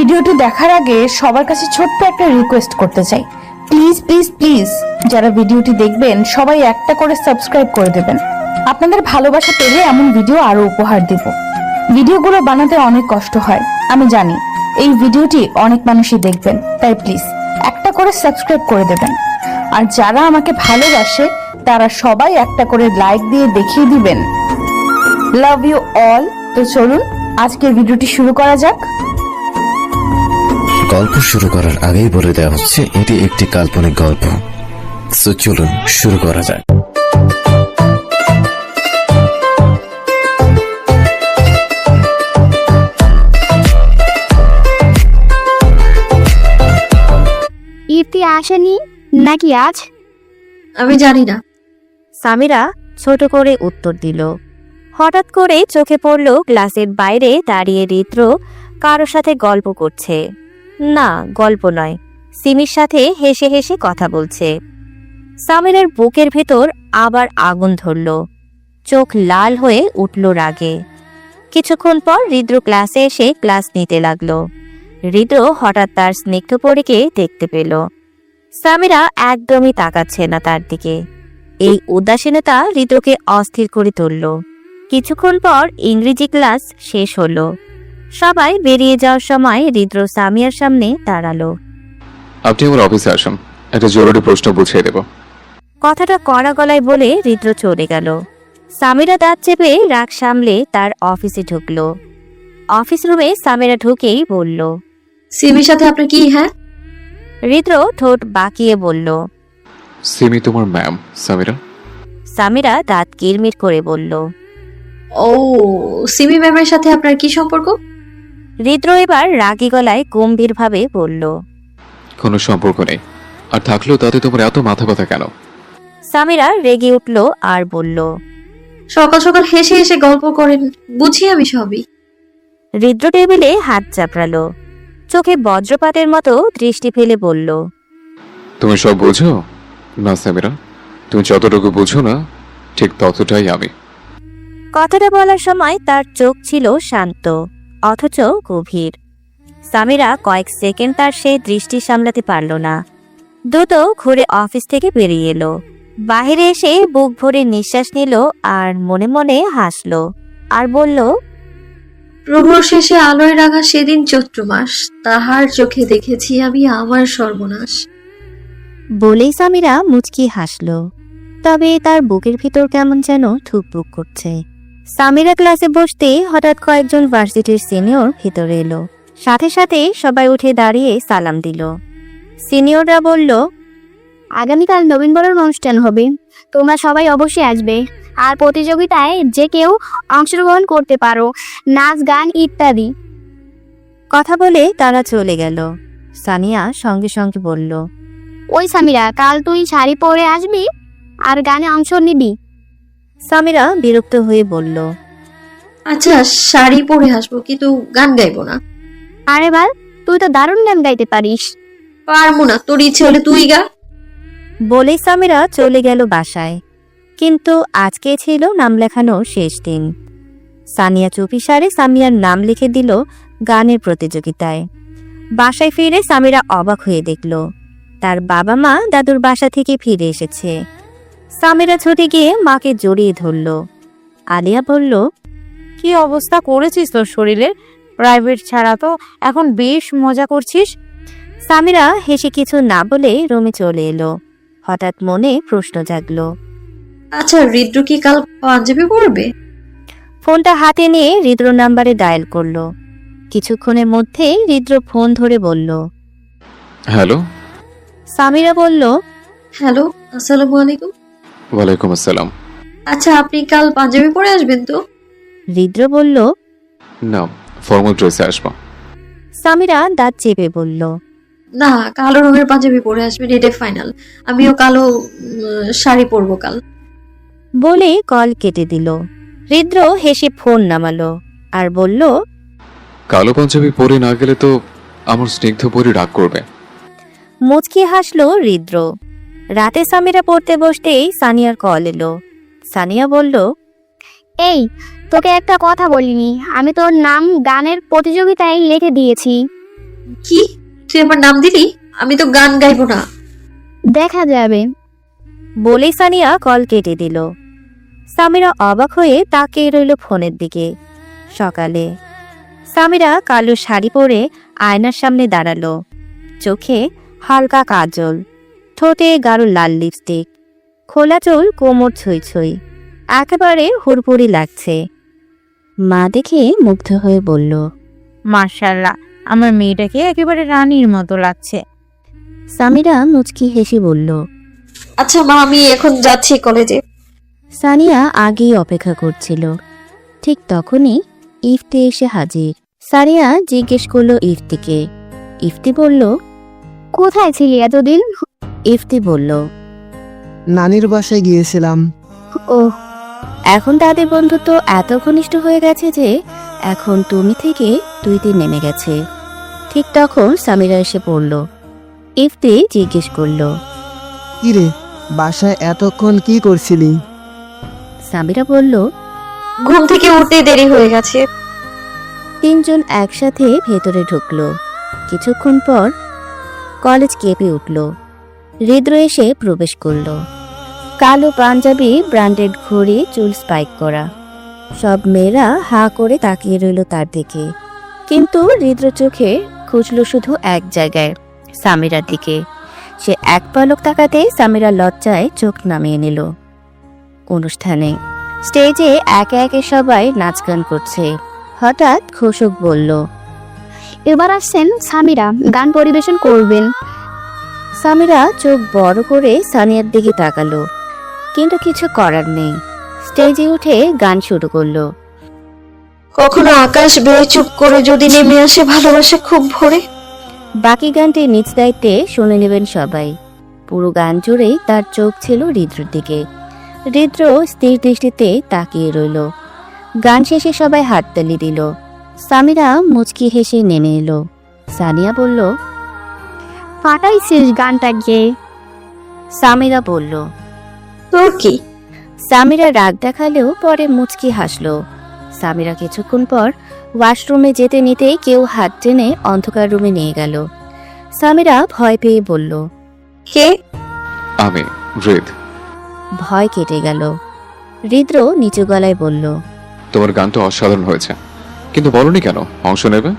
ভিডিওটি দেখার আগে সবার কাছে ছোট্ট একটা রিকোয়েস্ট করতে চাই, প্লিজ প্লিজ প্লিজ যারা ভিডিওটি দেখবেন সবাই একটা করে সাবস্ক্রাইব করে দেবেন। আপনাদের ভালোবাসা পেলে এমন ভিডিও আরো উপহার দেব। ভিডিওগুলো বানাতে অনেক কষ্ট হয় আমি জানি, এই ভিডিওটি অনেক মানুষই দেখবেন, তাই প্লিজ একটা করে সাবস্ক্রাইব করে দেবেন। আর যারা আমাকে ভালোবাসে তারা সবাই একটা করে লাইক দিয়ে দেখিয়ে দিবেন। Love you all. তো চলুন আজকের ভিডিওটি শুরু করা যাক। গল্প শুরু করার আগেই বলে দেওয়া হচ্ছে এটি একটি কাল্পনিক গল্প। সো চলুন শুরু করা যাক। ইতি আসেনি নাকি আজ? আমি জানি না। সামিরা ছোট করে উত্তর দিল। হঠাৎ করে চোখে পড়ল ক্লাসের বাইরে দাঁড়িয়ে রিদ্র কারো সাথে গল্প করছে। না, গল্প নয়, সিমির সাথে হেসে হেসে কথা বলছে। সামিরার বুকের ভেতর আবার আগুন ধরল, চোখ লাল হয়ে উঠল রাগে। কিছুক্ষণ পর রিদ্র ক্লাসে এসে ক্লাস নিতে লাগলো। রিদ্র হঠাৎ তার স্নিগ্ধ পরীকে দেখতে পেল। সামিরা একদমই তাকাচ্ছে না তার দিকে। এই উদাসীনতা রিদ্রকে অস্থির করে তুলল। কিছুক্ষণ পর ইংরেজি ক্লাস শেষ হলো। সবাই বেরিয়ে যাওয়ার সময় রিদ্র সামিয়ার সামনে দাঁড়ালো। আপনি আমার অফিসে আসুন, একটা জরুরি প্রশ্ন বুঝিয়ে দেব। কথাটা কড়া গলায় বলে রিদ্র চলে গেল। সামিরা দাঁত চেপে রাগ সামলে তার অফিসে ঢুকলো। অফিস রুমে সামিরা ঢুকেই বলল, সিমির সাথে আপনার কি? হ্যাঁ, রিদ্র ঠোঁট বাঁকিয়ে বলল, সিমি তোমার ম্যাম সামিরা। সামিরা দাঁত কিরমির করে বলল। ও সিমি ম্যামের সাথে আপনার কি সম্পর্ক? রিদ্র এবার রাগী গলায় গম্ভীরভাবে বলল, কোনো সম্পর্ক নেই, আর থাকলেও তাতে তোমার এত মাথা ব্যথা কেন? সামিরা রেগে উঠল আর বলল, সকাল সকাল হেসে হেসে গল্প করেন, বুঝি আমি সবই। রিদ্র টেবিলে হাত চাপড়ালো, চোখে বজ্রপাতের মতো দৃষ্টি ফেলে বলল, তুমি সব বোঝো না সামিরা, তুমি যতটুকু বুঝো না ঠিক ততটাই আমি। কথাটা বলার সময় তার চোখ ছিল শান্ত অথচ গভীর। সামিরা কয়েক সেকেন্ড তার সেই দৃষ্টি সামলাতে পারল না। দ্রুত ঘুরে অফিস থেকে বেরিয়ে এলো। বাহিরে এসে বুক ভরে নিঃশ্বাস নিল আর মনে মনে হাসল আর বলল, প্রহর শেষে আলোয় রাঙা সেদিন চৈত্র মাস, তাহার চোখে দেখেছি আমি আমার সর্বনাশ। বলেই সামিরা মুচকি হাসল। তবে তার বুকের ভিতর কেমন যেন ঠুকপুক করছে। সামিরা ক্লাসে বসতে হঠাৎ কয়েকজন ভার্সিটির সিনিয়র ভিতরে এলো। সাথে সাথে সবাই উঠে দাঁড়িয়ে সালাম দিল। সিনিয়ররা বলল, আগামীকাল নবীনবরণ অনুষ্ঠান হবে, তোমরা সবাই অবশ্যই আসবে। আর প্রতিযোগিতায় যে কেউ অংশগ্রহণ করতে পারো, নাচ গান ইত্যাদি। কথা বলে তারা চলে গেল। সানিয়া সঙ্গে সঙ্গে বলল, ওই সামিরা, কাল তুই শাড়ি পরে আসবি আর গানে অংশ নিবি। সামিরা বিরক্ত হয়ে বলল, আচ্ছা শাড়ি পরে আসবো, কিন্তু গান গাইবো না। আরে বাল, তুই তো দারুণ গান গাইতে পারিস। পারবো না, তোর ইচ্ছে হলে তুই গা। বলেই সামিরা চলে গেল বাসায়। কিন্তু আজকে ছিল নাম লেখানোর শেষ দিন। সানিয়া চুপিসারে সামিয়ার নাম লিখে দিল গানের প্রতিযোগিতায়। বাসায় ফিরে সামিরা অবাক হয়ে দেখল তার বাবা মা দাদুর বাসা থেকে ফিরে এসেছে। সামিরা ছুটে গিয়ে মাকে জড়িয়ে ধরল। আলিয়া বলল, কি অবস্থা করেছিস তোর শরীরের? প্রাইভেট ছাড়া তো এখন বেশ মজা করছিস। সামিরা হেসে কিছু না বলে রুমে চলে এলো। হঠাৎ মনে প্রশ্ন জাগলো। আচ্ছা রিদ্র কি কাল পাঞ্জাবি পরবে? ফোনটা হাতে নিয়ে রিদ্র নাম্বারে ডায়াল করলো। কিছুক্ষণের মধ্যেই রিদ্র ফোন ধরে বলল, হ্যালো। সামিরা বলল, হ্যালো, আসসালামু আলাইকুম। ওয়ালাইকুম আসসালাম। আচ্ছা আপনি কাল পাঞ্জাবি পরে আসবেন তো? রিদ্র বলল, না, ফর্মাল ড্রেসে আসবো। সামিরা দাঁত চেপে বলল, না, কালো রঙের পাঞ্জাবি পরে আসবেন, এটা ফাইনাল। আমিও কালো শাড়ি পরবো কাল। বলে কল কেটে দিল। রিদ্র হেসে ফোন নামালো আর বলল, কালো পাঞ্জাবি পরে না গেলে তো আমার স্নিগ্ধ পরি রাগ করবে। মুচকি হাসলো রিদ্র। রাতে সামিরা পড়তে বসতেই সানিয়ার কল এলো। সানিয়া বলল, এই, তোকে একটা কথা বলিনি, আমি তোর নাম গানের প্রতিযোগিতায় লিখে দিয়েছি। কি, তুই আমার নাম দিলি? আমি তো গান গাইবো না। দেখা যাবে। বলেই সানিয়া কল কেটে দিল। সামিরা অবাক হয়ে তাকিয়ে রইল ফোনের দিকে। সকালে সামিরা কালো শাড়ি পরে আয়নার সামনে দাঁড়ালো। চোখে হালকা কাজল, ঠোঁটে গাঢ় লাল লিপস্টিক, খোলা চুল কোমর ছুঁই ছুঁই, একেবারে হুড়পুড়ি লাগছে। মা দেখে মুগ্ধ হয়ে বলল, মার্শাল্লাহ, আমার মেয়েটাকে একেবারে রানীর মতো লাগছে। সামিরা মুচকি হেসে বলল। আচ্ছা মা, আমি এখন যাচ্ছি কলেজে। সানিয়া আগেই অপেক্ষা করছিল। ঠিক তখনই ইফতি এসে হাজির। সানিয়া জিজ্ঞেস করলো ইফতিকে। ইফতি বলল, কোথায় ছিলি এতদিন? ইফতি বলল, নানির বাসায় গিয়েছিলাম। ও, এখন তাদের বন্ধুত্ব এত ঘনিষ্ঠ হয়ে গেছে যে এখন তুমি থেকে তুইতে নেমে গেছে। ঠিক তখন সামিরা এসে পড়ল। ইফতি জিজ্ঞেস করলো, কিরে, বাসায় এতক্ষণ কি করছিলি? সামিরা বলল, ঘুম থেকে উঠতে দেরি হয়ে গেছে। তিনজন একসাথে ভেতরে ঢুকলো। কিছুক্ষণ পর কলেজ কেঁপে উঠল। হৃদ্র এসে প্রবেশ করলো। কালো পাঞ্জাবি, ব্র্যান্ডেড ঘড়ি, চুল স্পাইক করা। সব মেয়েরা হা করে তাকিয়ে রইল তার দিকে। কিন্তু হৃদ্র চোখে খুঁজলো শুধু এক জায়গায়, সামিরার দিকে। সে এক পলক তাকাতেই সামিরা লজ্জায় চোখ নামিয়ে নিল। অনুষ্ঠানে স্টেজে একে একে সবাই নাচ গান করছে। হঠাৎ ঘোষক বলল, এবার আসছেন সামিরা, গান পরিবেশন করবেন। সামিরা চোখ বড় করে সানিয়ার দিকে তাকালো, কিন্তু কিছু করার নেই। স্টেজে উঠে গান শুরু করলো। কখনো আকাশ বেয়ে চুপ করে যদি নেমে আসে ভালোবাসা খুব ভোরে। বাকি গানটি নিজ দায়িত্বে শুনে নেবেন সবাই। পুরো গান জুড়েই তার চোখ ছিল হৃদ্রর দিকে। হৃদ্র স্থির দৃষ্টিতে তাকিয়ে রইল। গান শেষে সবাই হাততালি দিল। সামিরা মুচকি হেসে নেমে এলো। সানিয়া বলল, ফাটাইছিস গানটা গিয়ে। সামিরা বলল। তোর কি? সামিরা রাগ দেখালেও পরে মুচকি হাসলো। সামিরা কিছুক্ষণ পর ওয়াশরুমে যেতে নিতেই কেউ হাত টেনে অন্ধকার রুমে নিয়ে গেল। সামিরা ভয় পেয়ে বলল, কে? আমি হৃদ। ভয় কেটে গেল। হৃদ্র নিচু গলায় বলল, তোমার গানটা অসাধারণ হয়েছে, কিন্তু বলনি কেন অংশ নেবে?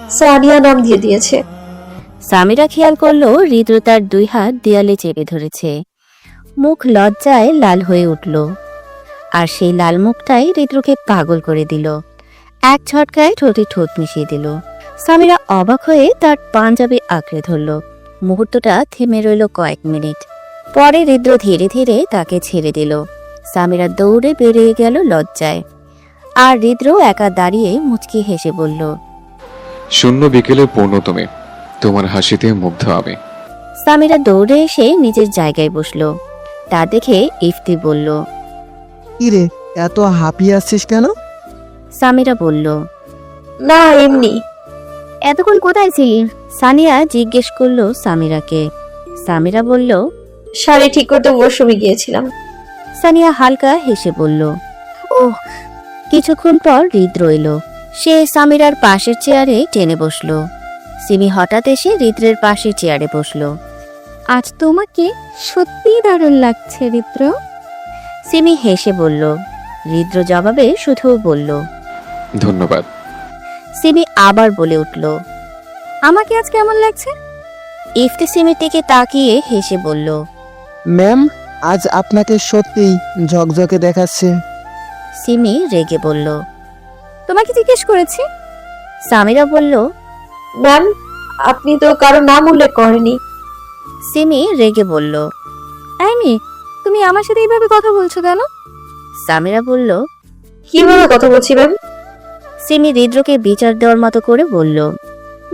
সানিয়া নাম দিয়ে দিয়েছে। সামিরা খেয়াল করলো হৃদ্র তার দুই হাত দেয়ালে চেপে ধরেছে। মুখ লজ্জায় লাল হয়ে উঠল। আর সেই লাল মুখটাই হৃদ্রকে পাগল করে দিল। এক ঝটকায় ঠোঁটে ঠোঁট মিশিয়ে দিল। সামিরা অবাক হয়ে তার পাঞ্জাবি আঁকড়ে ধরল। মুহূর্তটা থেমে রইল কয়েক মিনিট। পরে হৃদ্র ধীরে ধীরে তাকে ছেড়ে দিল। সামিরা দৌড়ে বেরিয়ে গেল লজ্জায়। আর হৃদ্র একা দাঁড়িয়ে মুচকি হেসে বলল, শূন্য বিকেলে পূর্ণ তুমি, তোমার হাসিতে মুগ্ধ আমি। সামিরা দৌড়ে এসে নিজের জায়গায় বসলো। তা দেখে ইফতি বলল, কিরে, এত হাঁপিয়ে আসছিস কেন? সামিরা বলল, না এমনি। এতক্ষণ কোথায় ছিলি? সানিয়া জিজ্ঞেস করলো সামিরাকে। সামিরা বলল, শাড়ি ঠিক করতে ওয়াশরুমে গিয়েছিলাম। সানিয়া হালকা হেসে বলল, ও। কিছুক্ষণ পর হৃদ রইল। সে সামিরার পাশের চেয়ারে টেনে বসলো। সিমি হঠাৎ এসে হৃদ্রের পাশের চেয়ারে বসলো। আজ তোমাকে সত্যিই দারুণ লাগছে হৃদ্র। সিমি হেসে বলল। হৃদ্র জবাবে শুধু বলল, ধন্যবাদ। সিমি আবার বলে উঠল, আমাকে আজ কেমন লাগছে? ইফতি সিমির দিকে তাকিয়ে হেসে বলল, ম্যাম, আজ আপনাকে সত্যিই ঝকঝকে দেখাচ্ছে। সিমি রেগে বলল। তোমাকে জিজ্ঞেস করেছি। সামিরা বলল, ম্যাম, আপনি তো কারো নাম উল্লেখ করেনি। সিমি রেগে বলল। এই মেয়ে, তুমি আমার সাথে এইভাবে কথা বলছো কেন? সামিরা বলল। কিভাবে কথা বলছি ম্যাম? সিমি হৃদ্রকে বিচার দেওয়ার মতো করে বলল,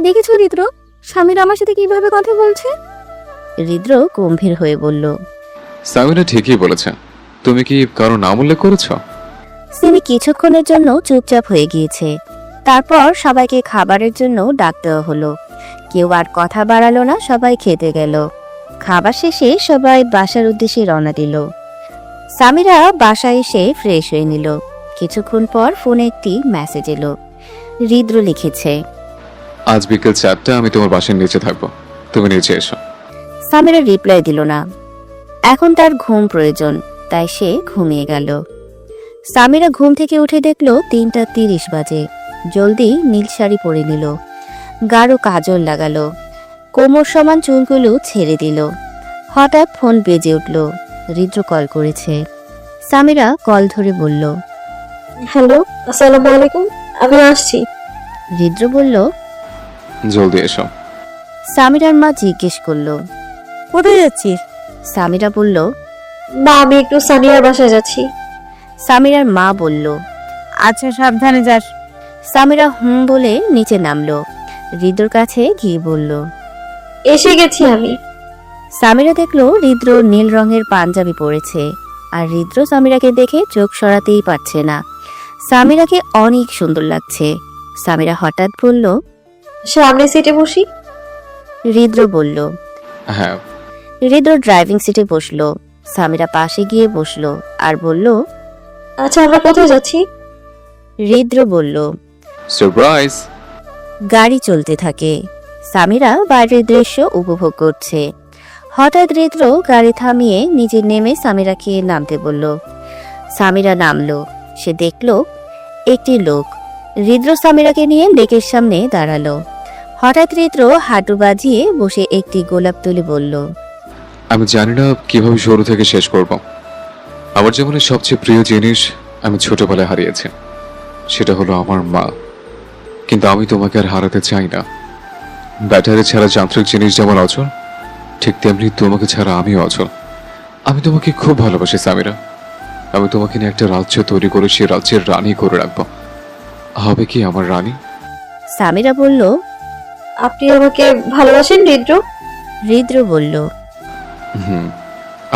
দেখেছো হৃদ্র, স্বামীর আমার সাথে কিভাবে কথা বলছে? হৃদ্র গম্ভীর হয়ে বলল। সামিরা ঠিকই বলেছে, তুমি কি কারো নাম উল্লেখ করেছো? সিমি কিছুক্ষণের জন্য চুপচাপ হয়ে গিয়েছে। তারপর সবাইকে খাবারের জন্য ডাক দেওয়া হলো। কেউ আর কথা বাড়ালো না, সবাই খেতে গেল। খাবার শেষে সবাই বাসার উদ্দেশ্যে রওনা দিল। সামিরা বাসায় এসে ফ্রেশ হয়ে নিল। কিছুক্ষণ পর ফোনে একটি মেসেজ এলো। হৃদ্র লিখেছে, আজ বিকেল 4টা আমি তোমার বাসার নিচে থাকবো, তুমি নিচে এসো। সামিরা রিপ্লাই দিল না। এখন তার ঘুম প্রয়োজন, তাই সে ঘুমিয়ে গেল। সামিরা ঘুম থেকে উঠে দেখলো 3:30 বাজে। জলদি নীল শাড়ি পরে নিল, গাঢ় কাজল লাগালো, কোমর সমান চুলগুলো ছেড়ে দিল। হঠাৎ ফোন বেজে উঠল। হৃদ্র কল করেছে। সামিরা কল ধরে বলল, হ্যালো, আসসালামু আলাইকুম, আমি আসছি। হৃদ্র বলল। জলদি এসো। সামিরার মা জিজ্ঞেস করলো, কোথায় যাচ্ছিস? সামিরা বলল। মা, আমি একটু সানিয়ার বাসায় যাচ্ছি। সামিরার মা বলল। আচ্ছা, সাবধানে যাস। সামিরা বলে নিচে নামলো। হৃদ্রর কাছে গিয়ে বলল, এসে গেছি আমি। সামিরা দেখলো হৃদ্র নীল রঙের পাঞ্জাবি পরেছে, আর হৃদ্র সামিরাকে দেখে চোখ সরাতেই পারছে না। সামিরাকে অনেক সুন্দর লাগছে। সামিরা হঠাৎ বলল। সামনে সিটে বসি। হৃদ্র বলল। হ্যাঁ। হৃদ্র ড্রাইভিং সিটে বসলো। সামিরা পাশে গিয়ে বসলো আর বলল, আচ্ছা, আমরা কোথায় যাচ্ছি? হৃদ্র বলল। সারপ্রাইজ। গাড়ি চলতে থাকে। সামিরা বাইরের দৃশ্য উপভোগ করছে। হঠাৎ হৃদ্র গাড়ি থামিয়ে নিজে নেমে সামিরাকে নামতে বলল। সামিরা নামলো। সে দেখলো একটি লোক। হৃদ্র সামিরাকে নিয়ে লেকের সামনে দাঁড়ালো। হঠাৎ হৃদ্র হাঁটু বাজিয়ে বসে একটি গোলাপ তুলে বলল, আমি জানি না কিভাবে শুরু থেকে শেষ করব। আমার জীবনের সবচেয়ে প্রিয় জিনিস আমি ছোটবেলায় হারিয়েছি, সেটা হলো আমার মা। কিন্তু আমি তোমাকে আর হারাতে চাই না। ব্যাটারি ছাড়া যান্ত্রিক জিনিস যেমন অচল, ঠিক তেমনি তোমাকে ছাড়া আমিও অচল। আমি তোমাকে খুব ভালোবাসি সামিরা। আমি তোমাকে নিয়ে একটা রাজ্য তৈরি করে সেই রাজ্যের রানী করে রাখবো। হবে কি আমার রানী? সামিরা বলল। আপনি আমাকে ভালোবাসেন হৃদ্র? হৃদ্র বলল।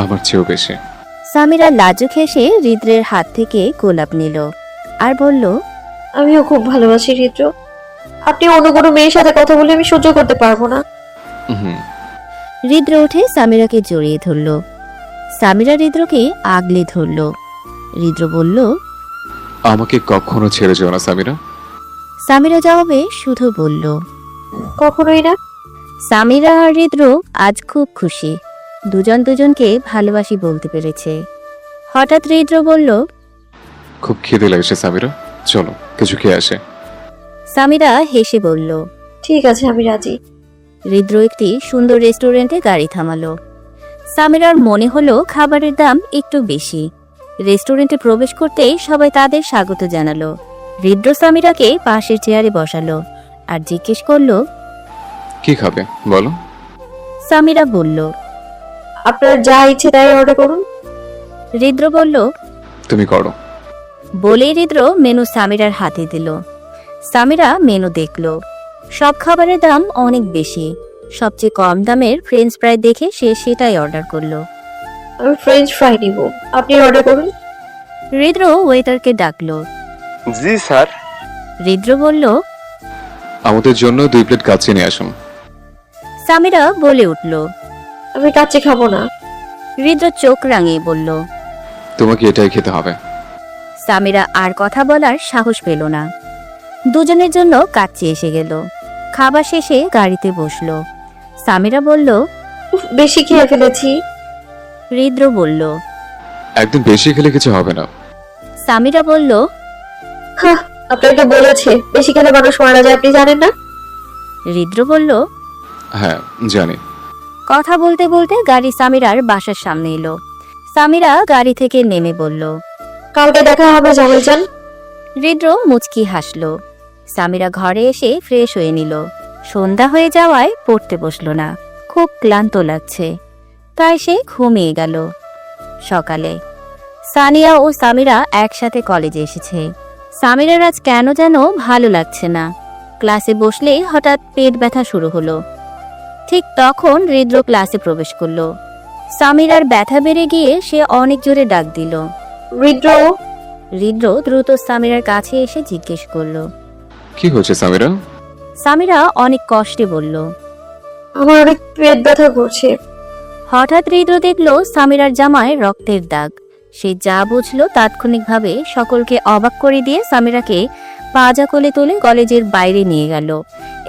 আমার চেয়েও বেশি। সামিরা লাজুক হেসে হৃদ্রের হাত থেকে গোলাপ নিল আর বলল, আমিও খুব ভালোবাসি হৃদ্র। আপনি অন্য কোনো মেয়ের সাথে কথা বলে আমি সহ্য করতে পারবো না। হৃদ্র উঠে সামিরাকে জড়িয়ে ধরল। সামিরা হৃদ্রকে আগলে ধরল। হৃদ্র বলল, আমাকে কখনো ছেড়ে যেও না সামিরা। সামিরা জবাবে শুধু বলল, কখনোই না। সামিরা আর হৃদ্র আজ খুব খুশি। দুজন দুজনকে ভালোবাসি বলতে পেরেছে। হঠাৎ হৃদ্র বলল, খুব খিদে লাগছে সামিরা, চলো কিছু খেয়ে আসে। সামিরা হেসে বলল, ঠিক আছে, আমি রাজি। হৃদ্র একটি সুন্দর রেস্টুরেন্টে গাড়ি থামালো। সামিরার মনে হলো খাবারের দাম একটু বেশি। রেস্টুরেন্টে প্রবেশ করতেই সবাই তাদের স্বাগত জানালো। হৃদ্র সামিরাকে পাশের চেয়ারে বসালো আর জিজ্ঞেস করলো, কি খাবে বলো। সামিরা বলল, আপনার যা ইচ্ছে তাই অর্ডার করুন। হৃদ্র বলল, তুমি করো। বলেই হৃদ্র মেনু সামিরার হাতে দিল। সামিরা মেনু দেখল। সব খাবারের দাম অনেক বেশি। সবচেয়ে কম দামের ফ্রেঞ্চ ফ্রাই দেখে সে সেটাই অর্ডার করলো। আমি ফ্রেঞ্চ ফ্রাই নিব, আপনি অর্ডার করুন। হৃদ্র ওয়েটারকে ডাকলো। জি স্যার। হৃদ্র বলল, আমাদের জন্য 2 প্লেট কাচ্চি নিয়ে আসুন। সামিরা বলে উঠল। আমি কাচ্চি খাবো না। হৃদ্র চোখ রাঙিয়ে বলল, তোমাকে এটাই খেতে হবে। সামিরা আর কথা বলার সাহস পেল না। দুজনের জন্য কাচ্চি এসে গেল। খাবার শেষে গাড়িতে বসলো। সামিরা বলল, উফ, বেশি খেয়ে ফেলেছি। হৃদ্র বলল। একদিন বেশি খেলে কিছু হবে না। সামিরা বলল, হ্যাঁ, আপনাকে তো বলেছে বেশি খেলে মানুষ মারা যায়, আপনি জানেন না? হৃদ্র বলল। হ্যাঁ জানি। কথা বলতে বলতে গাড়ি সামিরার বাসার সামনে এলো। সামিরা গাড়ি থেকে নেমে বলল, কালকে দেখা হবে জামাইজান। হৃদ্র মুচকি হাসলো। সামিরা ঘরে এসে ফ্রেশ হয়ে নিল। সন্ধ্যা হয়ে যাওয়ায় পড়তে বসলো না। খুব ক্লান্ত লাগছে, তাই সে ঘুমিয়ে গেল। সকালে সানিয়া ও সামিরা একসাথে কলেজে এসেছে। সামিরার আজ কেন যেন ভালো লাগছে না। ক্লাসে বসলেই হঠাৎ পেট ব্যথা শুরু হলো। ঠিক তখন হৃদ্র ক্লাসে প্রবেশ করলো। সামিরার ব্যথা বেড়ে গিয়ে সে অনেক জোরে ডাক দিল, হৃদ্র। হৃদ্র দ্রুত সামিরার কাছে এসে জিজ্ঞেস করলো, কি হয়েছে সামিরা? সামিরা অনেক কষ্টে বলল, আমার অনেক পেট ব্যথা করছে। হঠাৎ হৃদ্র দেখলো সামিরার জামায় রক্তের দাগ। সে যা বুঝলো তাৎক্ষণিকভাবে সকলকে অবাক করে দিয়ে সামিরাকে পাজা কোলে তুলে কলেজের বাইরে নিয়ে গেল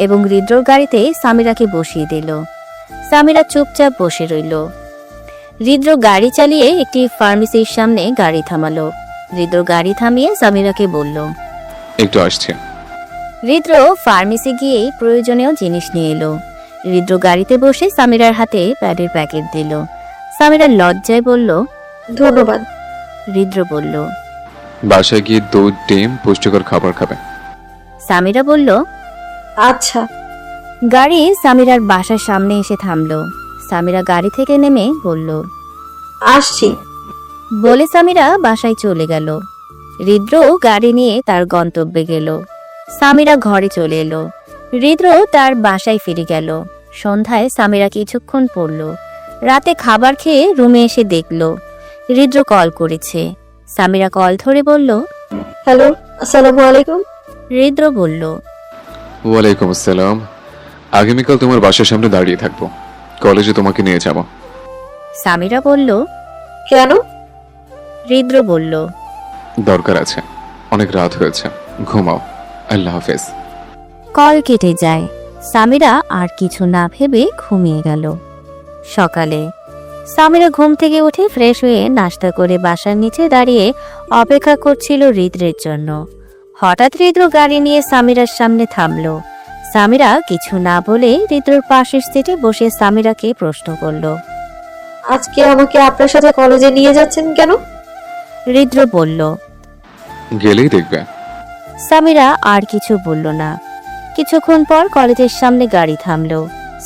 এবং হৃদ্রর গাড়িতে সামিরাকে বসিয়ে দিল। সামিরা চুপচাপ বসে রইল। হৃদ্র গাড়ি চালিয়ে একটি ফার্মেসির সামনে গাড়ি থামালো। হৃদ্র গাড়ি থামিয়ে সামিরাকে বলল, একটু আসছে। হৃদ্র ফার্মেসি গিয়ে প্রয়োজনীয় জিনিস নিয়ে এলো। হৃদ্র গাড়িতে বসে সামিরার হাতে প্যাডের প্যাকেট দিল। সামিরা লজ্জায় বলল, ধন্যবাদ। হৃদ্র বলল। বাসায় গিয়ে দুধ, ডিম, পুষ্টিকর খাবার খাবে। সামিরা বলল, আচ্ছা। গাড়ি সামিরার বাসার সামনে এসে থামলো। সামিরা গাড়ি থেকে নেমে বলল, আসছি। বলে সামিরা বাসায় চলে গেল। হৃদ্র গাড়ি নিয়ে তার গন্তব্যে গেল। সামিরা ঘরে চলে এলো। হৃদ্র তার বাসায় ফিরে গেল। সন্ধ্যায় সামিরা কিছুক্ষণ পড়ল। রাতে খাবার খেয়ে রুমে এসে দেখল হৃদ্র কল করেছে। সামিরা কল ধরে বলল, হ্যালো, আসসালামু আলাইকুম। হৃদ্র বলল, ওয়ালাইকুম আসসালাম। আগামীকাল তোমার বাসার সামনে দাঁড়িয়ে থাকবো, কলেজে তোমাকে নিয়ে যাব। সামিরা বলল, কেন? হৃদ্র বলল, দরকার আছে, অনেক রাত হয়েছে, ঘুমাও। আল্লাহ হাফেজ। কল কেটে যায়। সামিরা আর কিছু না ভেবে ঘুমিয়ে গেল। সকালে সামিরা ঘুম থেকে উঠে ফ্রেশ হয়ে নাস্তা করে বাসার নিচে দাঁড়িয়ে অপেক্ষা করছিল হৃদ্রের জন্য। হঠাৎ হৃদ্র গাড়ি নিয়ে সামিরার সামনে থামলো। সামিরা কিছু না বলে হৃদ্রর পাশের সিটে বসে সামিরাকে প্রশ্ন করল, আজকে আমাকে আপনার সাথে কলেজে নিয়ে যাচ্ছেন কেন? হৃদ্র বলল। গেলেই দেখবে। সামিরা আর কিছু বলল না। কিছুক্ষণ পর কলেজের সামনে গাড়ি থামলো।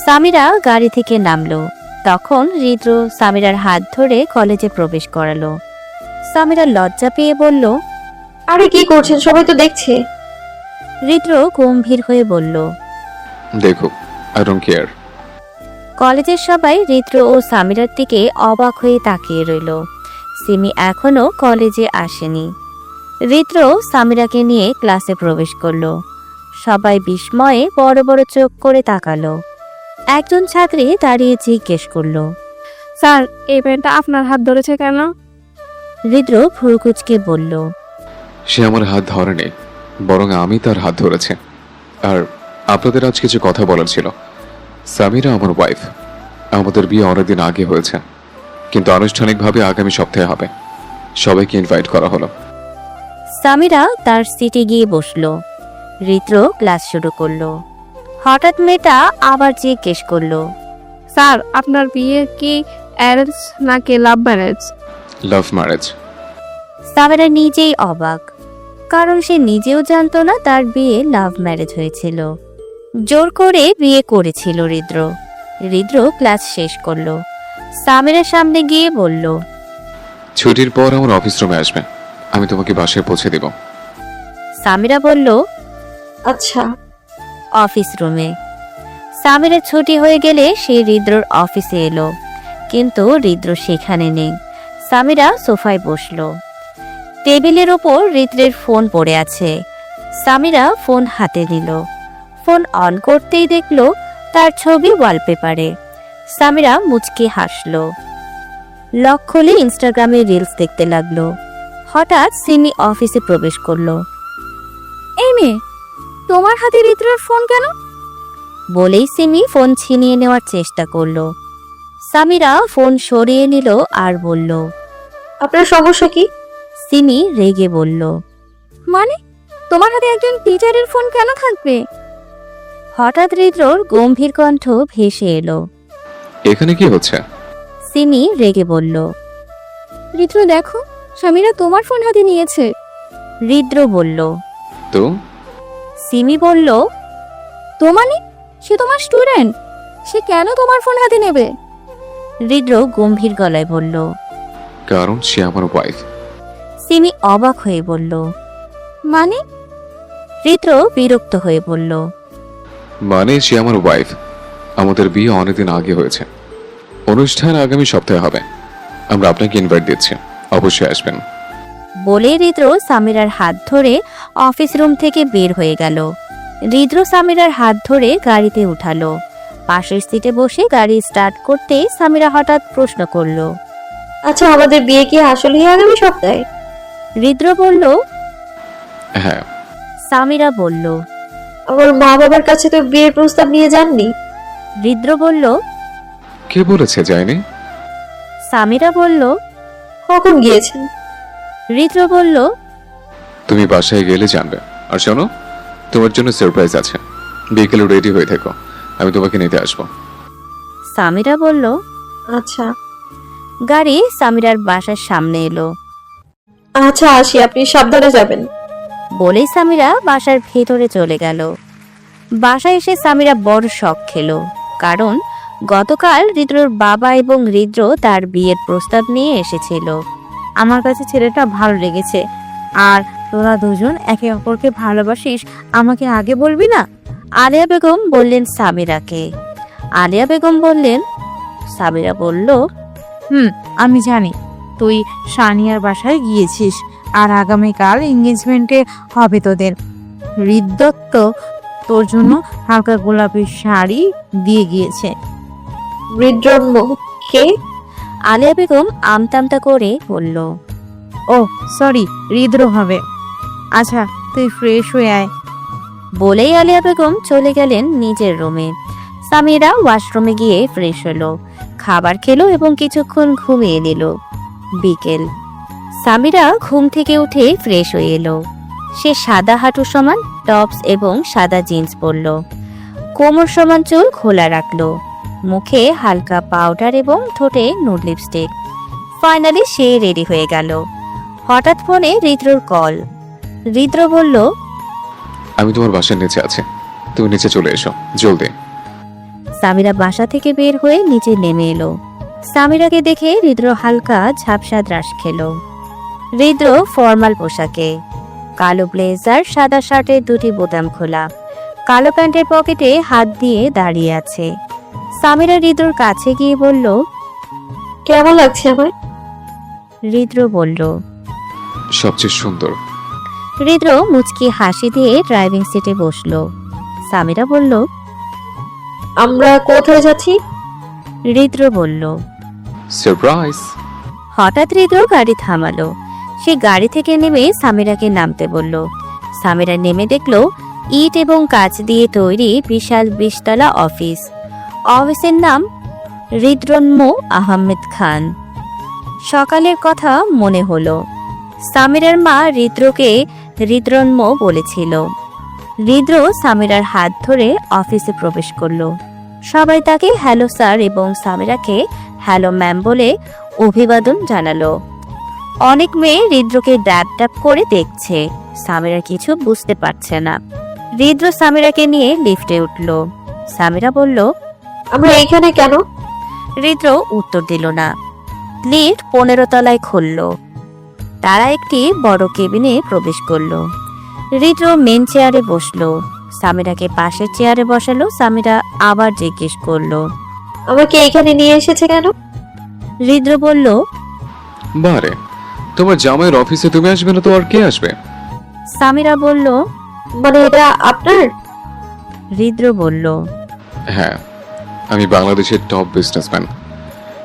সামিরা গাড়ি থেকে নামলো। তখন হৃদ্র সামিরার হাত ধরে কলেজে প্রবেশ করালো। সামিরা লজ্জা পেয়ে বলল, আরে কি করছেন, সবাই তো দেখছে। হৃদ্র গম্ভীর হয়ে বলল, দেখো, আই ডোন্ট কেয়ার। কলেজের সবাই হৃদ্র ও সামিরার দিকে অবাক হয়ে তাকিয়ে রইল। সিমি এখনো কলেজে আসেনি। হৃদ্র সামিরাকে নিয়ে ক্লাসে প্রবেশ করলো। সবাই বিস্ময়ে বড় বড় চোখ করে তাকালো। একজন ছাত্রী দাঁড়িয়ে জিজ্ঞেস করলো, স্যার, এই পেনটা আপনার হাত ধরেছে কেন? হৃদ্র ভ্রুকুচকে বলল, সে আমার হাত ধরেনি, বরং আমি তার হাত ধরেছি। আর আপনাদের আজ কিছু কথা বলার ছিল। সামিরা আমার ওয়াইফ। আমাদের বিয়ে অনেকদিন আগে হয়েছে, কিন্তু আনুষ্ঠানিকভাবে আগামী সপ্তাহে হবে। সবাইকে ইনভাইট করা হলো। সামিরা তার সিটে গিয়ে বসলো। হৃদ্র ক্লাস শুরু করলো। হঠাৎ মেয়েটা আবার জিজ্ঞেস করলো, স্যার, আপনার বিয়ে কি অ্যারেঞ্জ নাকি love marriage? Love marriage. Samira নিজেই অবাক, কারণ সে নিজেও জানতো না তার বিয়ে লাভ ম্যারেজ হয়েছিল। জোর করে বিয়ে করেছিল হৃদ্র। হৃদ্র ক্লাস শেষ করলো। সামিরার সামনে গিয়ে বলল, ছুটির পর আমার অফিস রুমে আসবে, আমি তোমাকে বাসায় পৌঁছে দেব। সামিরা বলল, আচ্ছা। অফিস রুমে। সামিরা ছুটি হয়ে গেলে সে হৃদ্রর অফিসে এলো, কিন্তু হৃদ্র সেখানে নেই। সামিরা সোফায় বসলো। টেবিলের ওপর হৃদ্রের ফোন পড়ে আছে। সামিরা ফোন হাতে নিল। ফোন অন করতেই দেখলো তার ছবি ওয়ালপেপারে। সামিরা মুচকি হাসলো। লক খুলে ইনস্টাগ্রামে রিলস দেখতে লাগলো। হঠাৎ সিমি অফিসে প্রবেশ করলো। এই মেয়ে, তোমার হাতে হৃদ্রর ফোন কেন? বলেই সিমি ফোন ছিনিয়ে নেওয়ার চেষ্টা করলো। সামিরা ফোন সরিয়ে নিল আর বলল, আপনার সমস্যা কি? সিমি রেগে বলল, মানে, তোমার হাতে একজন টিচারের ফোন কেন থাকবে? হঠাৎ হৃদ্রর গম্ভীর কণ্ঠ ভেসে এলো। এখানে কি হচ্ছে? সিমি রেগে বলল, হৃদ্র দেখো, সামিরা তোমার ফোন হাতে নিয়েছে। হৃদ্র বলল। তো সিমি বলল, তো মানে, সে তোমার স্টুডেন্ট, সে কেন তোমার ফোন হাতে নেবে? হৃদ্র গম্ভীর গলায় বলল। কারণ সে আমার ওয়াইফ। সিমি অবাক হয়ে বলল। মানে? হৃদ্র বিরক্ত হয়ে বলল, মানে সে আমার ওয়াইফ। আমাদের বিয়ে অনেকদিন আগে হয়েছে। অনুষ্ঠান আগামী সপ্তাহে হবে। আমরা আপনাকে ইনভাইট দিচ্ছি, অবশ্যই আসবেন। বলে হৃদ্র সামিরার হাত ধরে অফিস রুম থেকে বের হয়ে গেল। হৃদ্র সামিরার হাত ধরে গাড়িতে উঠালো। পাশের সিটে বসে গাড়ি স্টার্ট করতে সামিরা হঠাৎ প্রশ্ন করলো, আচ্ছা, আমাদের বিয়ে কি আসলেই আগামী সপ্তাহে? হৃদ্র বলল। হ্যাঁ। সামিরা বলল। আমার মা বাবার কাছে তো বিয়ের প্রস্তাব নিয়ে যাননি। হৃদ্র বলল। কে বলেছে যায়নি? সামিরা বলল। কখন গিয়েছেন? হৃদ্র বলল। তুমি বাসায় গেলে জানবে। আর শোনো, তোমার জন্য সারপ্রাইজ আছে। বিকেলে রেডি হয়ে থেকো, আমি তোমাকে নিতে আসবো। সামিরা বলল। আচ্ছা গাড়ি সামিরার বাসার সামনে এলো। আচ্ছা, আসি, আপনি সাবধানে যাবেন। বলেই সামিরা বাসার ভেতরে চলে গেল। বাসায় এসে সামিরা বড় শক খেলো, কারণ গতকাল হৃদ্রর বাবা এবং হৃদ্র তার বিয়ের প্রস্তাব নিয়ে এসেছিল। আমার কাছে ছেলেটা ভালো লেগেছে। আর তোরা দুজন একে অপরকে ভালোবাসিস, আমাকে আগে বলবি না? আলিয়া বেগম বললেন সামিরাকে। আলিয়া বেগম বললেন। সামিরা বলল। আমি জানি তুই সানিয়ার বাসায় গিয়েছিস, আর আগামীকাল এঙ্গেজমেন্টে হবে তোদের। হৃদত্ত তোর জন্য হালকা গোলাপি শাড়ি দিয়ে গিয়েছে। হৃদরম্য কে? আলিয়া বেগম আমতামতা করে বলল। ও সরি, হৃদ্র হবে। আচ্ছা তুই ফ্রেশ হয়ে আয়। বলেই আলিয়া বেগম চলে গেলেন নিজের রুমে। সামিরা ওয়াশরুমে গিয়ে ফ্রেশ হলো, খাবার খেলো এবং কিছুক্ষণ ঘুমিয়ে নিল। বিকেল। সামিরা ঘুম থেকে উঠে ফ্রেশ হয়ে এলো। সে সাদা হাঁটু সমান টপস এবং সাদা জিন্স পরল, কোমর সমান চুল খোলা রাখলো, মুখে হালকা পাউডার এবং ঠোঁটে নুড লিপস্টিক। ফাইনালি সে রেডি হয়ে গেল। হঠাৎ ফোনে হৃদ্রর কল। হৃদ্র বলল। আমি তোমার বাসার নিচে আছি, তুমি নিচে চলে এসো জলদি। সামিরা বাসা থেকে বের হয়ে নিচে নেমে এলো। সামিরাকে দেখে হৃদ্র হালকা ঝাপসা দ্রাস খেলো। হৃদ্র ফর্মাল পোশাকে, কালো ব্লেজার, সাদা শার্টের দুটি বোতাম খোলা, কালো প্যান্টের পকেটে হাত দিয়ে দাঁড়িয়ে আছে। সামিরা হৃদ্রর কাছে গিয়ে বলল। কেমন লাগছে আমায়? হৃদ্র বলল। সবচেয়ে সুন্দর। হৃদ্র মুচকি হাসি দিয়ে ড্রাইভিং সিটে বসলো। সামিরা বলল। আমরা কোথায় যাচ্ছি? হৃদ্র বলল। সারপ্রাইজ। হঠাৎ হৃদ্র গাড়ি থামালো। সে গাড়ি থেকে নেমে সামিরাকে নামতে বলল। সামিরা নেমে দেখলো ইট এবং কাঁচ দিয়ে তৈরি বিশাল 20 তলা অফিস। অফিসের নাম হৃদ্রন্ম আহমেদ খান। সকালের কথা মনে হলো। সামিরার মা হৃদ্রকে হৃদ্রন্ম বলেছিল। হৃদ্র সামিরার হাত ধরে অফিসে প্রবেশ করলো। সবাই তাকে হ্যালো স্যার এবং সামিরাকে হ্যালো ম্যাম বলে অভিবাদন জানালো। অনেক মেয়ে হৃদ্রকে ড্যাব ড্যাব করে দেখছে। সামিরা কিছু বুঝতে পারছে না। হৃদ্র সামিরাকে নিয়ে লিফটে উঠল। সামিরা বলল। আমরা এখানে কেন? হৃদ্র উত্তর দিল না। লিফট 15 তলায় খুলল। তারা একটি বড় কেবিনে প্রবেশ করলো। হৃদ্র মেন চেয়ারে বসলো। সামিরাকে পাশের চেয়ারে বসালো। সামিরা আবার জিজ্ঞেস করলো। আমাকে এখানে নিয়ে এসেছে কেন? হৃদ্র বলল। বারে, তোমার জামাইয়ের অফিসে তুমি আসবে না তো আর কে আসবে? সামিরা বলল। মানে এটা আপনার? হৃদ্র বলল। হ্যাঁ, আমি বাংলাদেশের টপ বিজনেসম্যান,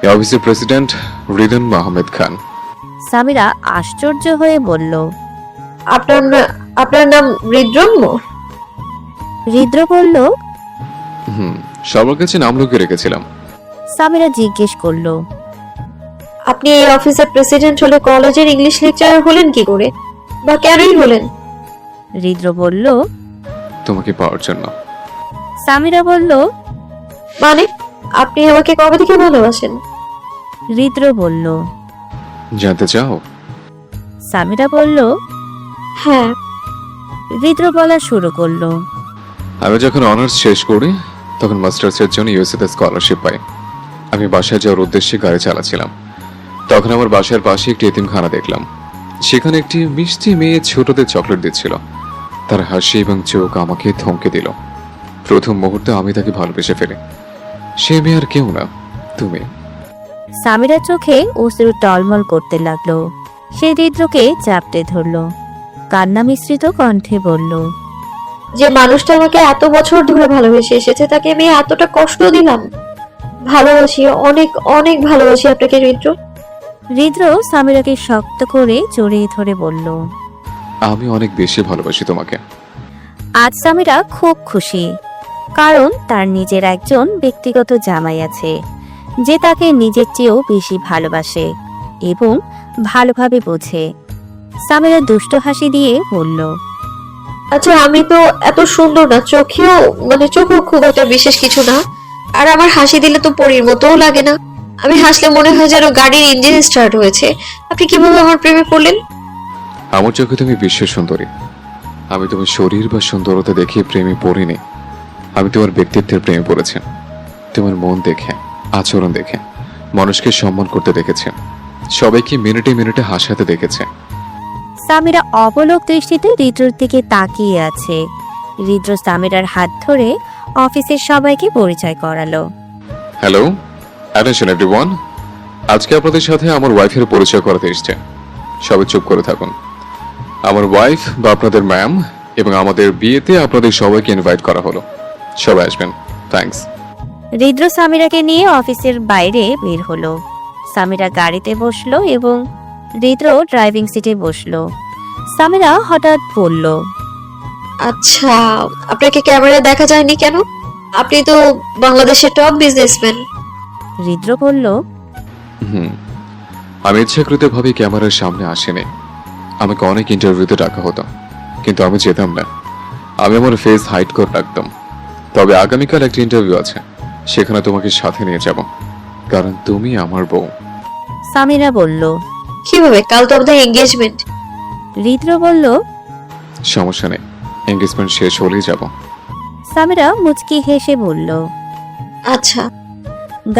এই অফিসের প্রেসিডেন্ট হৃদন আহমেদ খান। সামিরা আশ্চর্য হয়ে বলল। আপনার নাম হৃদরম্য? হৃদ্র বলল। সবার কাছে নাম লুকিয়ে রেখেছিলাম। সামিরা জিজ্ঞেস করলো। আপনি এই অফিসের প্রেসিডেন্ট হলে কলেজের ইংলিশ লেকচারার হলেন কি করে, বা কেনই হলেন? হৃদ্র বলল। তোমাকে পাওয়ার জন্য। সামিরা বলল। মানে আপনি আমাকে কবে থেকে ভালোবাসেন? হৃদ্র বলল। জানতে চাও? সামিরা বলল। হ্যাঁ। হৃদ্র বলা শুরু করলো। আমি যখন অনার্স শেষ করি তখন মাস্টার্সের জন্য ইউএসএতে স্কলারশিপ পাই। আমি বাসায় যাওয়ার উদ্দেশ্যে গাড়ি চালাচ্ছিলাম। তখন আমার বাসার পাশে একটি এতিমখানা দেখলাম। সেখানে একটি মিষ্টি মেয়ে ছোটদের চকলেট দিচ্ছিল। তার হাসি এবং চোখ আমাকে থমকে দিল। প্রথম মুহূর্তে আমি তাকে ভালোবেসে ফেলি। সে মেয়ে আর কেউ না, তুমি। সামিরার চোখে অশ্রু টলমল করতে লাগলো। সে হৃদ্রকে চাপটে ধরলো। কান্না মিশ্রিত কণ্ঠে বলল। যে মানুষটা আমাকে এত বছর ধরে ভালোবেসে এসেছে, তাকে আমি এতটা কষ্ট দিলাম? ভালোবাসি, অনেক অনেক ভালোবাসি আপনাকে হৃদ্র। হৃদ্র সামিরাকে শক্ত করে জড়িয়ে ধরে বলল। আমি অনেক বেশি ভালোবাসি তোমাকে। আজ সামিরা খুব খুশি, কারণ তার নিজের একজন ব্যক্তিগত জামাই আছে যে তাকে নিজের চেয়েও বেশি ভালোবাসে এবং ভালোভাবে বোঝে। সামিরা দুষ্ট হাসি দিয়ে বলল, আচ্ছা আমি তো এত সুন্দর না, চোখেও চোখও খুব একটা বিশেষ কিছু না। আর আমার হাসি দিলে তো পরীর মতোও লাগে না। আমি হাসলে মনে হয় যেন গাড়ির ইঞ্জিন স্টার্ট হয়েছে। আপনি কিভাবে আমার প্রেমে পড়লেন? আমার চোখে তুমি বিশ্বের সুন্দরী। আমি তোমার শরীর বা সুন্দরতা দেখে প্রেমে পড়িনি, আমি তোমার ব্যক্তিত্বের প্রেমে পড়েছি। তোমার মন দেখে, আচরণ দেখে, মানুষকে সম্মান করতে দেখেছে, সবাইকে মিনিটে মিনিটে হাসাতে দেখেছে। সামিরা অবলোক দৃষ্টিতে হৃদ্রর দিকে তাকিয়ে আছে। হৃদ্র সামিরার হাত ধরে অফিসের সবাইকে পরিচয় করালো। হ্যালো, অ্যাটেনশন এভরিওয়ান, আজকে আপনাদের সাথে আমার ওয়াইফের পরিচয় করাতে এসেছে। সবাই চুপ করে থাকুন। আমার ওয়াইফ বা আপনাদের ম্যাম, এবং আমাদের বিয়েতে আপনাদের সবাইকে ইনভাইট করা হলো। সবাই আসবেন, থ্যাঙ্কস। হৃদ্র সামিরাকে নিয়ে অফিসের বাইরে বের হলো। সামিরা গাড়িতে বসলো এবং হৃদ্র ড্রাইভিং সিটে বসলো। সামিরা হঠাৎ বলল, আচ্ছা, আপনাকে ক্যামেরায় দেখা যায়নি কেন? আপনি তো বাংলাদেশের টপ বিজনেসম্যান। হৃদ্র বলল, আমি ইচ্ছাকৃতভাবে ক্যামেরার সামনে আসিনি। আমাকে অনেক ইন্টারভিউতে ডাকা হতো, কিন্তু আমি যেতাম না। আমি আমার ফেস হাইড করে রাখতাম। তবে আগামীকাল একটা ইন্টারভিউ আছে, সেখানে তোমাকে সাথে নিয়ে যাব, কারণ তুমি আমার বউ। সামিরা বলল। কিভাবে? কাল তো আমাদের এঙ্গেজমেন্ট। হৃদ্র বলল, সমস্যা নেই, এঙ্গেজমেন্ট শেষ হলেই যাব। সামিরা মুচকি হেসে বলল। আচ্ছা।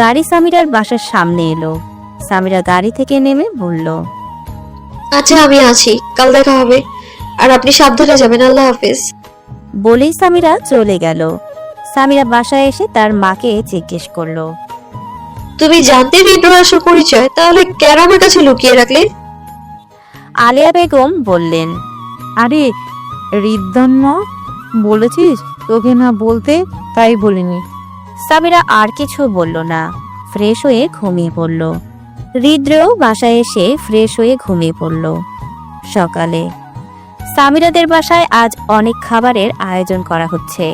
গাড়ি সামিরার বাসার সামনে এলো। সামিরা গাড়ি থেকে নেমে বলল, আচ্ছা আমি আছি, কাল দেখা হবে। আর আপনি সাবধানে যাবেন। আল্লাহ হাফেজ। বলেই সামিরা চলে গেল। সামিরা বাসায় এসে তার মাকে জিজ্ঞেস করলো, তুমি জানতে হৃদ্র আসল পরিচয়, তাহলে কেন আমার কাছে লুকিয়ে রাখলে? আলিয়া বেগম বললেন, আরে হৃদন্য, বলেছিস তোকে না বলতে, তাই বলিনি। সামিরা আর কিছু বলল না, ফ্রেশ হয়ে ঘুমিয়ে পড়ল। হৃদ্রও বাসায় এসে ফ্রেশ হয়ে ঘুমিয়ে পড়ল। সকালে সামিরাদের বাসায় আজ অনেক খাবারের আয়োজন করা হচ্ছে।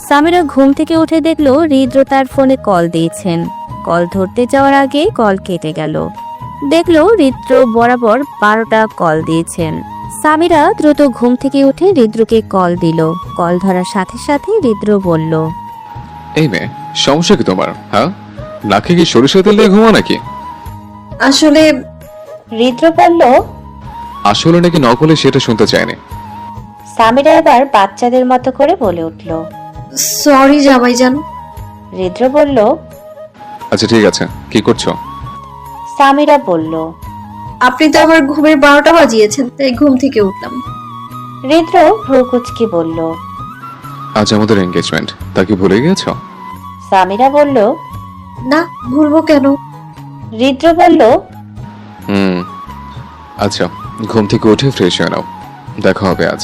সামিরা ঘুম থেকে উঠে দেখলো হৃদ্র তার ফোনে কল দিয়েছেন। কল ধরতে যাওয়ার আগে কল কেটে গেল। দেখলো হৃদ্র বরাবর 12টা কল দিয়েছেন। সামিরা দ্রুত ঘুম থেকে উঠে হৃদ্রকে কল দিল। কল ধরার সাথে সাথে হৃদ্র বলল, এই মেয়ে, সমস্যা কি তোমার? হ্যাঁ, নাকে কি সরিষা তেল দিয়ে ঘুমা নাকি? আসলে হৃদ্র বলল। আসলে নাকি নকলে সেটা শুনতে চায়নি। সামিরা এবার বাচ্চাদের মতো করে বলে উঠল। সরি জামাইজান। হৃদ্র বলল। আচ্ছা ঠিক আছে, কি করছো? সামিরা বলল। আপনি তো আমার ঘুমের 12টা বাজিয়েছেন, তাই ঘুম থেকে উঠলাম। হৃদ্র ভ্রুকুচকে বলল। আজ আমাদের এঙ্গেজমেন্ট, তা কি ভুলে গেছো? সামিরা বলল। না, ভুলবো কেন? হৃদ্র বলল। আচ্ছা, ঘুম থেকে উঠে ফ্রেশ হয়ে নাও, দেখা হবে আজ।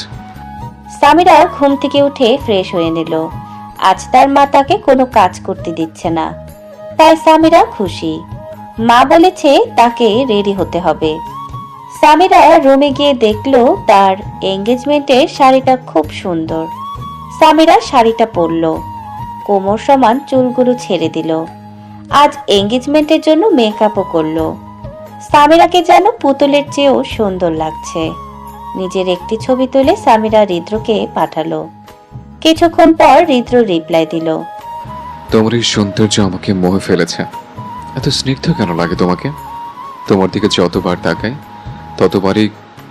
সামিরা ঘুম থেকে উঠে ফ্রেশ হয়ে নিল। আজ তার মা তাকে কোনো কাজ করতে দিচ্ছে না, তাই সামিরা খুশি। মা বলেছে তাকে রেডি হতে হবে। সামিরা রুমে গিয়ে দেখলো তার এঙ্গেজমেন্টের শাড়িটা খুব সুন্দর। সামিরা শাড়িটা পরলো, কোমর সমান চুলগুলো ছেড়ে দিল। আজ এঙ্গেজমেন্টের জন্য মেকআপও করলো। সামিরাকে যেন পুতুলের চেয়েও সুন্দর লাগছে। নিজের একটি ছবি তুলে সামিরা হৃদ্রকে পাঠালো। কিছুক্ষণ পর হৃদ্র রিপ্লাই দিল। তোমার এই সৌন্দর্য আমাকে মোহে ফেলেছে। এত স্নিগ্ধ কেন লাগে তোমাকে? তোমার দিকে যতবার তাকাই ততবারই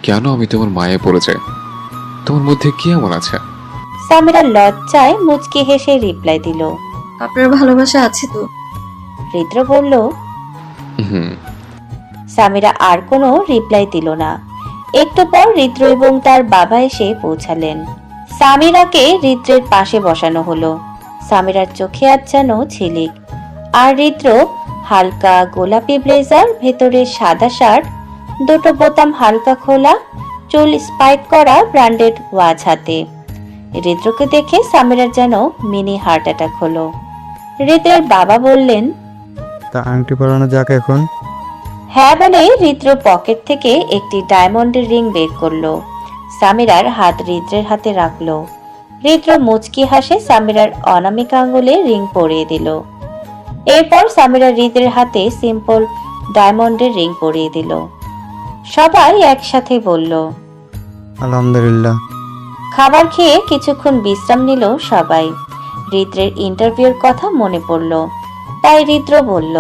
কেন আমি তোমার মায়ে পড়ে যাই। তোমার মধ্যে কি এমন আছে? সামিরা লজ্জায় মুচকি হেসে রিপ্লাই দিল। আপনার ভালোবাসা আছে তো। হৃদ্র বলল। হুম। সামিরা আর কোনো রিপ্লাই দিল না। একটু পর হৃদ্র এবং তার বাবা এসে পৌঁছালেন। সামিরাকে হৃদ্রের পাশে বসানো হলো। সামিরার চোখে আজ যেন ঝিলিক। আর হৃদ্র হালকা গোলাপি ব্লেজার, ভেতরে সাদা শার্ট, দুটো বোতাম হালকা খোলা, চুল স্পাইক করা ব্র্যান্ডেড ওয়াচ হাতে। হৃদ্রকে দেখে সামিরার যেন মিনি হার্ট অ্যাটাক হলো। হৃদ্রের বাবা বললেন, তা আংটি পরানো যাক এখন। হ্যাঁ বলে হৃদ্র পকেট থেকে একটি ডায়মন্ডের রিং বের করলো। সামিরার হাত হৃদ্রের হাতে রাখলো। হৃদ্র মুচকি হাসে সামিরার অনামিকা আঙ্গুলে রিং পরিয়ে দিল। এরপর সামিরা হৃদ্রের হাতে সিম্পল ডায়মন্ডের রিং পরিয়ে দিল। সবাই একসাথে বলল। আলহামদুলিল্লাহ। খাবার খেয়ে কিছুক্ষণ বিশ্রাম নিল সবাই। হৃদ্রের ইন্টারভিউর কথা মনে পড়ল, তাই হৃদ্র বলল,